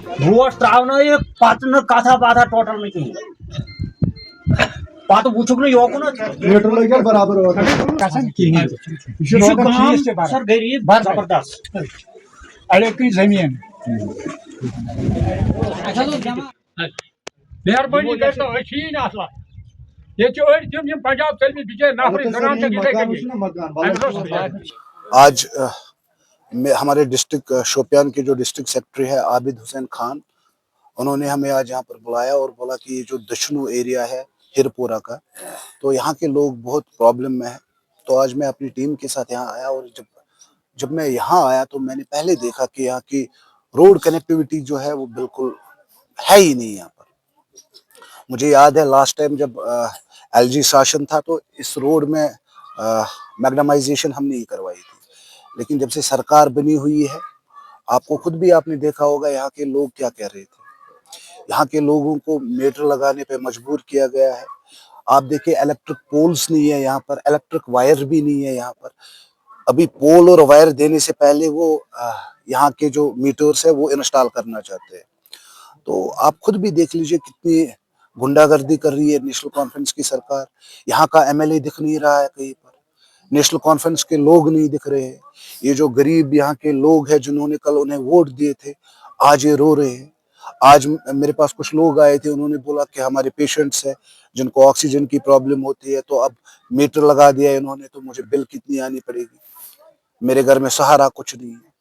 Vote त्रा पत् कथा बाथा टोटल में कहीं पत वुक योकुन मीटर लगे बराबर सर गरीब जबरदस्त अड़े जमीन मेहरबानी कर तो असल ये तम पंजाब चलम बिचार नफर आज हमारे डिस्ट्रिक्ट शोपियान के जो डिस्ट्रिक्ट सेक्रेटरी है आबिद हुसैन खान, उन्होंने हमें आज यहाँ पर बुलाया और बोला कि ये जो दशनू एरिया है हिरपुरा का, तो यहाँ के लोग बहुत प्रॉब्लम में है। तो आज मैं अपनी टीम के साथ यहाँ आया और जब मैं यहाँ आया तो मैंने पहले देखा कि यहाँ की रोड कनेक्टिविटी जो है वो बिल्कुल है ही नहीं यहाँ पर। मुझे याद है लास्ट टाइम जब एलजी शासन था तो इस रोड में मैग्नेमाइजेशन हम नहीं करवाई थी, लेकिन जब से सरकार बनी हुई है, आपको खुद भी आपने देखा होगा यहाँ के लोग क्या कह रहे थे। यहाँ के लोगों को मीटर लगाने पे मजबूर किया गया है। आप देखिए इलेक्ट्रिक पोल्स नहीं है यहाँ पर, इलेक्ट्रिक वायर भी नहीं है यहाँ पर। अभी पोल और वायर देने से पहले वो यहाँ के जो मीटर्स है वो इंस्टॉल करना चाहते हैं। तो आप खुद भी देख लीजिए कितनी गुंडागर्दी कर रही है नेशनल कॉन्फ्रेंस की सरकार। यहाँ का एमएलए दिख नहीं रहा है कहीं पर, नेशनल कॉन्फ्रेंस के लोग नहीं दिख रहे हैं। ये जो गरीब यहाँ के लोग हैं जिन्होंने कल उन्हें वोट दिए थे, आज ये रो रहे हैं। आज मेरे पास कुछ लोग आए थे, उन्होंने बोला कि हमारे पेशेंट्स हैं जिनको ऑक्सीजन की प्रॉब्लम होती है, तो अब मीटर लगा दिया इन्होंने, तो मुझे बिल कितनी आनी पड़ेगी, मेरे घर में सहारा कुछ नहीं है।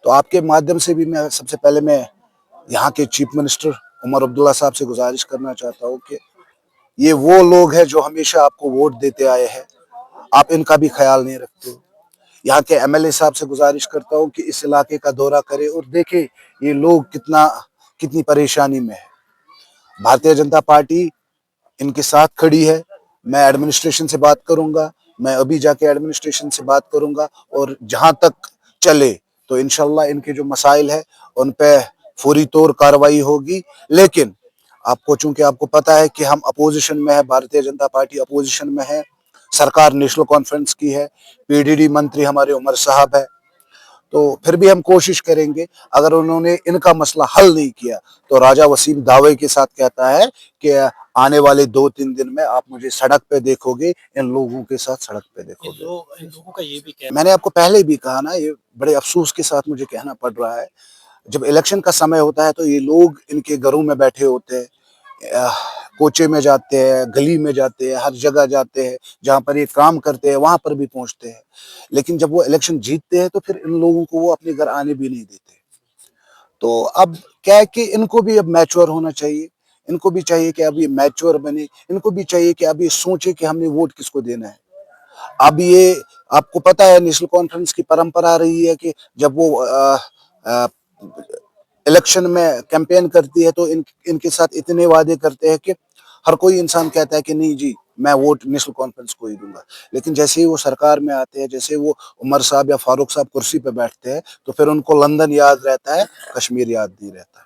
तो आपके माध्यम से भी मैं सबसे पहले मैं यहाँ के चीफ मिनिस्टर उमर अब्दुल्ला साहब से गुजारिश करना चाहता हूँ कि ये वो लोग हैं जो हमेशा आपको वोट देते आए हैं, आप इनका भी ख्याल नहीं रखते हो। यहाँ के एमएलए साहब से गुजारिश करता हूँ कि इस इलाके का दौरा करे और देखे ये लोग कितनी परेशानी में है। भारतीय जनता पार्टी इनके साथ खड़ी है। मैं एडमिनिस्ट्रेशन से बात करूंगा, मैं अभी जाके एडमिनिस्ट्रेशन से बात करूंगा और जहां तक चले तो इंशाल्लाह इनके जो मसाइल है उन पे फौरी तौर कार्रवाई होगी। लेकिन चूंकि आपको पता है कि हम अपोजिशन में है, भारतीय जनता पार्टी अपोजिशन में है, सरकार नेशनल कॉन्फ्रेंस की है, पीडीडी मंत्री हमारे उमर साहब है, तो फिर भी हम कोशिश करेंगे। अगर उन्होंने इनका मसला हल नहीं किया तो राजा वसीम दावे के साथ कहता है कि आने वाले 2-3 दिन में आप मुझे सड़क पे देखोगे, इन लोगों के साथ सड़क पे देखोगे। इन लोगों का ये भी मैंने आपको पहले भी कहा ना, ये बड़े अफसोस के साथ मुझे कहना पड़ रहा है, जब इलेक्शन का समय होता है तो ये लोग इनके घरों में बैठे होते हैं, कोचे में जाते हैं, गली में जाते हैं, हर जगह जाते हैं, जहां पर ये काम करते हैं वहां पर भी पहुंचते हैं। लेकिन जब वो इलेक्शन जीतते हैं तो फिर इन लोगों को वो अपने घर आने भी नहीं देते। तो अब क्या है कि इनको भी अब मैच्योर होना चाहिए, इनको भी चाहिए कि अब ये मैच्योर बने, इनको भी चाहिए कि अब ये सोचे कि हमने वोट किसको देना है। अब ये आपको पता है नेशनल कॉन्फ्रेंस की परंपरा रही है कि जब वो इलेक्शन में कैंपेन करती है तो इनके साथ इतने वादे करते हैं कि हर कोई इंसान कहता है कि नहीं जी मैं वोट नेशनल कॉन्फ्रेंस को ही दूंगा। लेकिन जैसे ही वो सरकार में आते हैं, जैसे वो उमर साहब या फारूक साहब कुर्सी पे बैठते हैं, तो फिर उनको लंदन याद रहता है, कश्मीर याद नहीं रहता है।